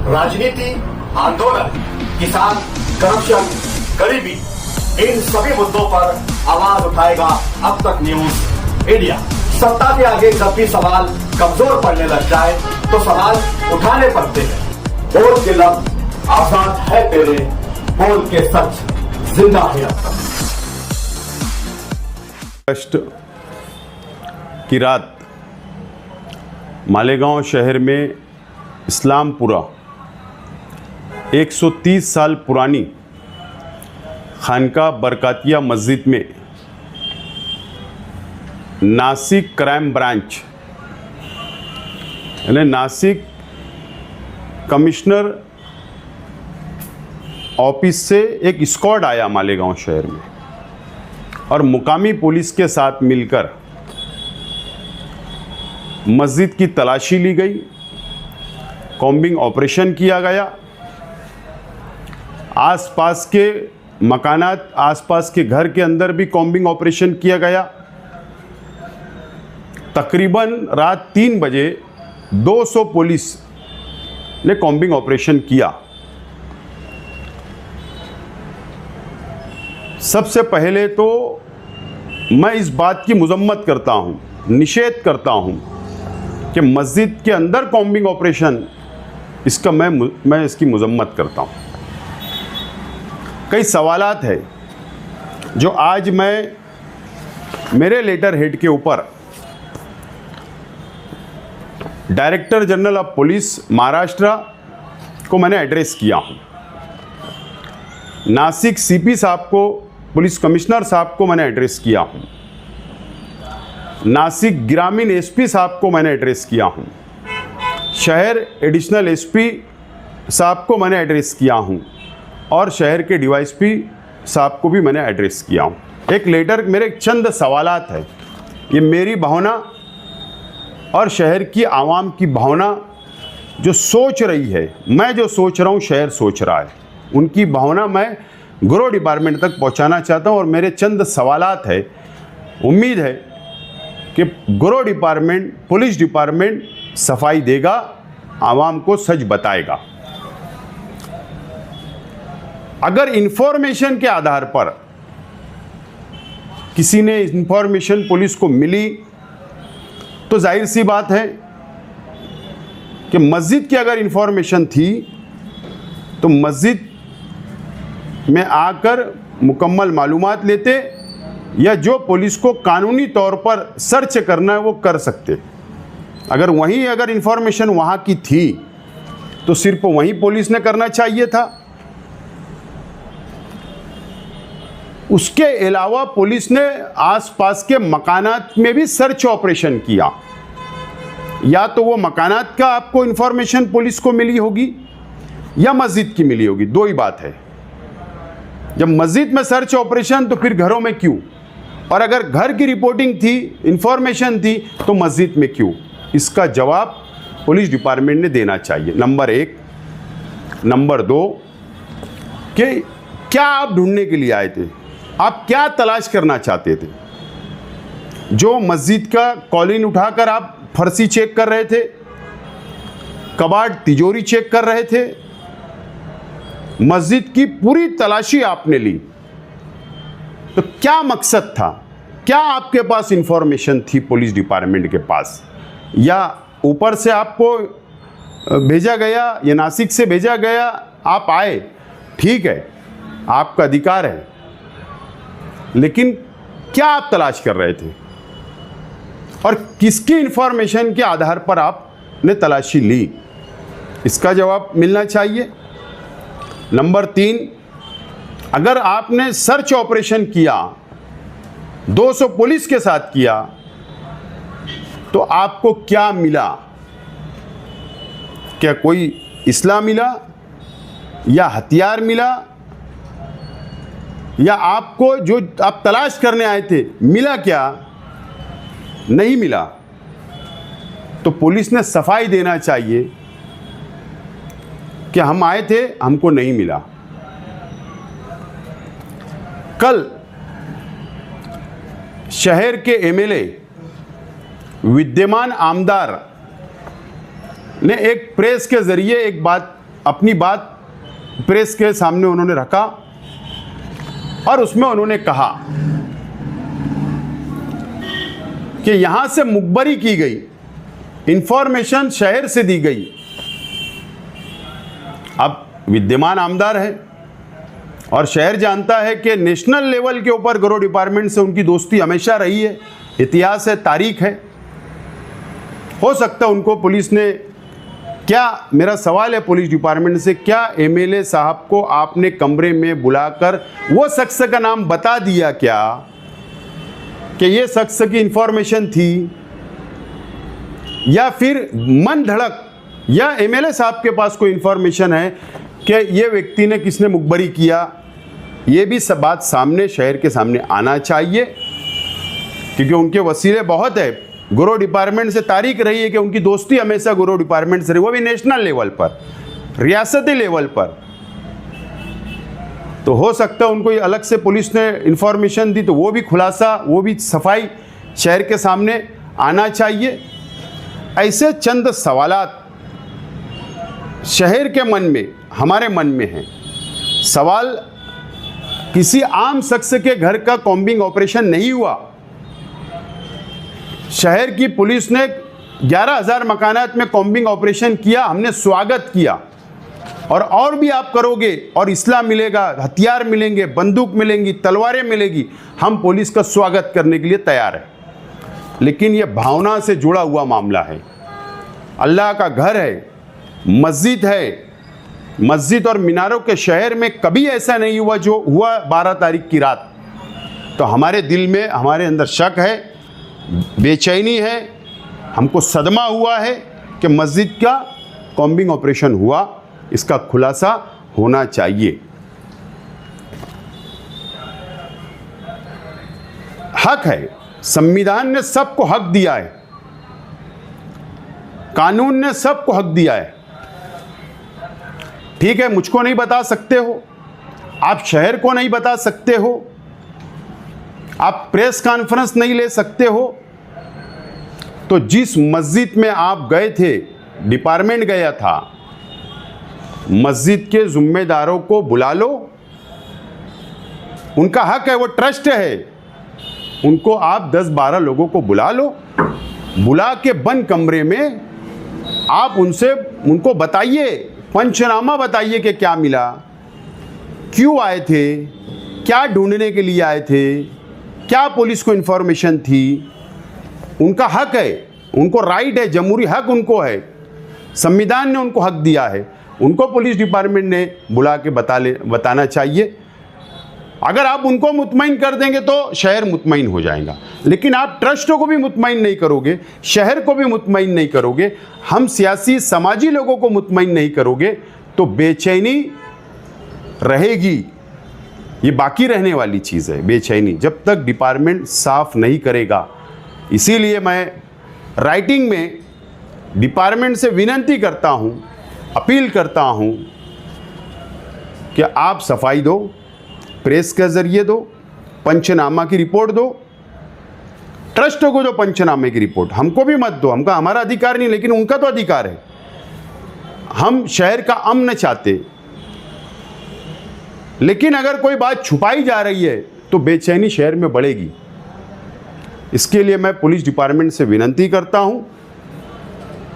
राजनीति, आंदोलन, किसान, करप्शन, गरीबी, इन सभी मुद्दों पर आवाज उठाएगा अब तक न्यूज इंडिया। सत्ता के आगे जब भी सवाल कमजोर पड़ने लग जाए तो सवाल उठाने पड़ते हैं। बोल के लफ्ज आजाद है तेरे, बोल के सच जिंदा है अब तक। अगस्त की रात मालेगांव शहर में इस्लामपुरा 130 साल पुरानी खानका बरकातिया मस्जिद में नासिक क्राइम ब्रांच यानी नासिक कमिश्नर ऑफिस से एक स्क्वाड आया मालेगांव शहर में और मुकामी पुलिस के साथ मिलकर मस्जिद की तलाशी ली गई, कॉम्बिंग ऑपरेशन किया गया। आसपास के मकानात, आसपास के घर के अंदर भी कॉम्बिंग ऑपरेशन किया गया। तकरीबन रात 3 बजे 200 पुलिस ने कॉम्बिंग ऑपरेशन किया। सबसे पहले तो मैं इस बात की मजम्मत करता हूं, निषेध करता हूं कि मस्जिद के अंदर कॉम्बिंग ऑपरेशन, इसका मैं इसकी मजम्मत करता हूं। कई सवालात है जो आज मैं मेरे लेटर हेड के ऊपर director general of police Maharashtra को मैंने एड्रेस किया हूं। नासिक सीपी साहब को, पुलिस कमिश्नर साहब को मैंने एड्रेस किया हूं। नासिक ग्रामीण एसपी साहब को मैंने एड्रेस किया हूं। शहर एडिशनल एसपी साहब को मैंने एड्रेस किया हूं और शहर के डीवाईएसपी साहब को भी मैंने एड्रेस किया हूं। एक लेटर, मेरे चंद सवालात है। ये मेरी भावना और शहर की आवाम की भावना जो सोच रही है, मैं जो सोच रहा हूँ शहर सोच रहा है, उनकी भावना मैं गृह डिपार्टमेंट तक पहुँचाना चाहता हूँ। और मेरे चंद सवालात है, उम्मीद है कि गृह डिपार्टमेंट, पुलिस डिपार्टमेंट सफाई देगा, आवाम को सच बताएगा। अगर इंफॉर्मेशन के आधार पर किसी ने इंफॉर्मेशन पुलिस को मिली तो जाहिर सी बात है कि मस्जिद की अगर इंफॉर्मेशन थी तो मस्जिद में आकर मुकम्मल मालूमात लेते या जो पुलिस को कानूनी तौर पर सर्च करना है वो कर सकते। अगर इंफॉर्मेशन वहाँ की थी तो सिर्फ वहीं पुलिस ने करना चाहिए था। उसके अलावा पुलिस ने आसपास के मकानात में भी सर्च ऑपरेशन किया। या तो वो मकानात का आपको इंफॉर्मेशन पुलिस को मिली होगी या मस्जिद की मिली होगी, दो ही बात है। जब मस्जिद में सर्च ऑपरेशन तो फिर घरों में क्यों? और अगर घर की रिपोर्टिंग थी, इंफॉर्मेशन थी, तो मस्जिद में क्यों? इसका जवाब पुलिस डिपार्टमेंट ने देना चाहिए, नंबर 1। नंबर 2 कि क्या आप ढूंढने के लिए आए थे? आप क्या तलाश करना चाहते थे? जो मस्जिद का कॉलिन उठाकर आप फर्शी चेक कर रहे थे, कबाड़ तिजोरी चेक कर रहे थे, मस्जिद की पूरी तलाशी आपने ली, तो क्या मकसद था? क्या आपके पास इंफॉर्मेशन थी पुलिस डिपार्टमेंट के पास? या ऊपर से आपको भेजा गया या नासिक से भेजा गया, आप आए, ठीक है, आपका अधिकार है, लेकिन क्या आप तलाश कर रहे थे और किसकी इंफॉर्मेशन के आधार पर आपने तलाशी ली? इसका जवाब मिलना चाहिए। नंबर 3, अगर आपने सर्च ऑपरेशन किया, 200 पुलिस के साथ किया, तो आपको क्या मिला? क्या कोई असला मिला या हथियार मिला या आपको जो आप तलाश करने आए थे मिला क्या? नहीं मिला। तो पुलिस ने सफाई देना चाहिए कि हम आए थे, हमको नहीं मिला। कल शहर के एमएलए विद्यमान आमदार ने एक प्रेस के जरिए एक बात अपनी बात प्रेस के सामने उन्होंने रखा और उसमें उन्होंने कहा कि यहां से मुखबरी की गई, इंफॉर्मेशन शहर से दी गई। अब विद्यमान आमदार है और शहर जानता है कि नेशनल लेवल के ऊपर गृह डिपार्टमेंट से उनकी दोस्ती हमेशा रही है, इतिहास है, तारीख है। हो सकता है उनको पुलिस ने, क्या मेरा सवाल है पुलिस डिपार्टमेंट से, क्या एमएलए साहब को आपने कमरे में बुलाकर वो शख्स का नाम बता दिया क्या कि ये शख्स की इंफॉर्मेशन थी, या फिर मन धड़क, या एमएलए साहब के पास कोई इंफॉर्मेशन है कि ये व्यक्ति ने किसने मुखबरी किया? ये भी सब बात सामने, शहर के सामने आना चाहिए, क्योंकि उनके वसीले बहुत है। गृह डिपार्टमेंट से तारीख रही है कि उनकी दोस्ती हमेशा गृह डिपार्टमेंट से रही, वो भी नेशनल लेवल पर, रियासती लेवल पर। तो हो सकता है उनको अलग से पुलिस ने इंफॉर्मेशन दी, तो वो भी खुलासा, वो भी सफाई शहर के सामने आना चाहिए। ऐसे चंद सवालात शहर के मन में, हमारे मन में हैं। सवाल किसी आम शख्स के घर का कॉम्बिंग ऑपरेशन नहीं हुआ। शहर की पुलिस ने 11,000 मकानात में कॉम्बिंग ऑपरेशन किया, हमने स्वागत किया। और भी आप करोगे और इसला मिलेगा, हथियार मिलेंगे, बंदूक मिलेंगी, तलवारें मिलेगी, हम पुलिस का स्वागत करने के लिए तैयार हैं। लेकिन यह भावना से जुड़ा हुआ मामला है। अल्लाह का घर है, मस्जिद है, मस्जिद और मीनारों के शहर में कभी ऐसा नहीं हुआ जो हुआ 12 तारीख की रात। तो हमारे दिल में, हमारे अंदर शक है, बेचैनी है, हमको सदमा हुआ है कि मस्जिद का कॉम्बिंग ऑपरेशन हुआ, इसका खुलासा होना चाहिए। हक है, संविधान ने सबको हक दिया है, कानून ने सबको हक दिया है। ठीक है, मुझको नहीं बता सकते हो, आप शहर को नहीं बता सकते हो, आप प्रेस कॉन्फ्रेंस नहीं ले सकते हो, तो जिस मस्जिद में आप गए थे, डिपार्टमेंट गया था, मस्जिद के जिम्मेदारों को बुला लो। उनका हक है, वो ट्रस्ट है, उनको आप 10-12 लोगों को बुला लो, बुला के बंद कमरे में आप उनको बताइए, पंचनामा बताइए कि क्या मिला, क्यों आए थे, क्या ढूंढने के लिए आए थे, क्या पुलिस को इंफॉर्मेशन थी। उनका हक है, उनको राइट है, जमहूरी हक उनको है, संविधान ने उनको हक दिया है, उनको पुलिस डिपार्टमेंट ने बुला के बताना चाहिए। अगर आप उनको मुतमईन कर देंगे तो शहर मुतमईन हो जाएगा, लेकिन आप ट्रस्टों को भी मुतमईन नहीं करोगे, शहर को भी मुतमईन नहीं करोगे, हम सियासी समाजी लोगों को मुतमईन नहीं करोगे, तो बेचैनी रहेगी। ये बाकी रहने वाली चीज़ है, बेचैनी, जब तक डिपार्टमेंट साफ नहीं करेगा। इसीलिए मैं राइटिंग में डिपार्टमेंट से विनती करता हूँ, अपील करता हूँ कि आप सफाई दो, प्रेस के ज़रिए दो, पंचनामा की रिपोर्ट दो, ट्रस्टों को दो पंचनामे की रिपोर्ट, हमको भी मत दो, हमारा अधिकार नहीं, लेकिन उनका तो अधिकार है। हम शहर का अमन चाहते, लेकिन अगर कोई बात छुपाई जा रही है तो बेचैनी शहर में बढ़ेगी। इसके लिए मैं पुलिस डिपार्टमेंट से विनती करता हूं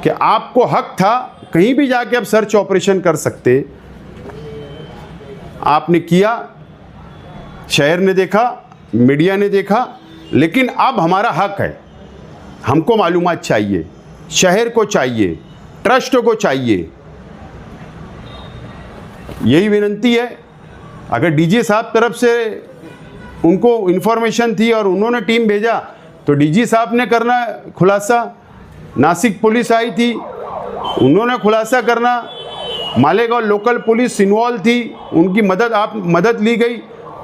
कि आपको हक था, कहीं भी जाके आप सर्च ऑपरेशन कर सकते, आपने किया, शहर ने देखा, मीडिया ने देखा, लेकिन अब हमारा हक है, हमको मालूमात चाहिए, शहर को चाहिए, ट्रस्ट को चाहिए। यही विनती है। अगर डीजी साहब तरफ से उनको इन्फॉर्मेशन थी और उन्होंने टीम भेजा तो डीजी साहब ने करना खुलासा, नासिक पुलिस आई थी उन्होंने खुलासा करना, मालेगांव लोकल पुलिस इन्वॉल्व थी, उनकी मदद ली गई,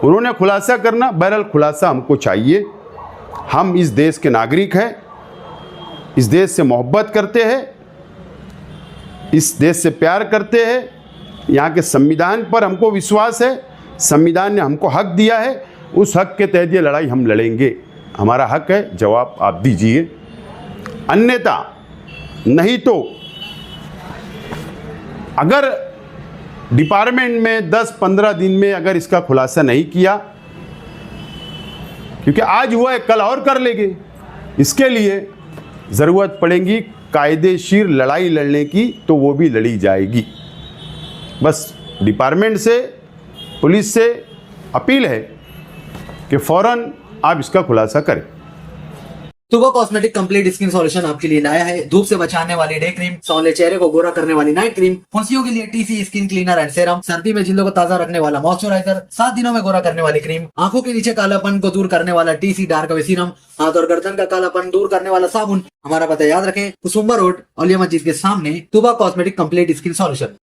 उन्होंने खुलासा करना। बहरहाल खुलासा हमको चाहिए। हम इस देश के नागरिक हैं, इस देश से मोहब्बत करते हैं, इस देश से प्यार करते हैं, यहाँ के संविधान पर हमको विश्वास है, संविधान ने हमको हक दिया है, उस हक के तहत ये लड़ाई हम लड़ेंगे। हमारा हक है, जवाब आप दीजिए, अन्यथा नहीं तो अगर डिपार्टमेंट में 10-15 दिन में अगर इसका खुलासा नहीं किया, क्योंकि आज हुआ है कल और कर लेंगे, इसके लिए ज़रूरत पड़ेगी कायदेशीर लड़ाई लड़ने की, तो वो भी लड़ी जाएगी। बस डिपार्टमेंट से, पुलिस से अपील है कि फ़ौरन आप इसका खुलासा करें। तुबा कॉस्मेटिक कंप्लीट स्किन सॉल्यूशन आपके लिए लाया है धूप से बचाने वाली डे क्रीम, सौंले चेहरे को गोरा करने वाली नाइट क्रीम, फुंसियों के लिए TC skin cleaner and serum, सर्दी में जिल्दों को ताजा रखने वाला मॉइस्चराइजर, 7 दिनों में गोरा करने वाली क्रीम, आंखों के नीचे कालापन को दूर करने वाला टीसी डार्क वे सीरम, हाथ और गर्दन का कालापन दूर करने वाला साबुन। हमारा पता याद रखें, कुसुम्बा रोड, औलिया मस्जिद के सामने, तुबा कॉस्मेटिक कंप्लीट स्किन सॉल्यूशन।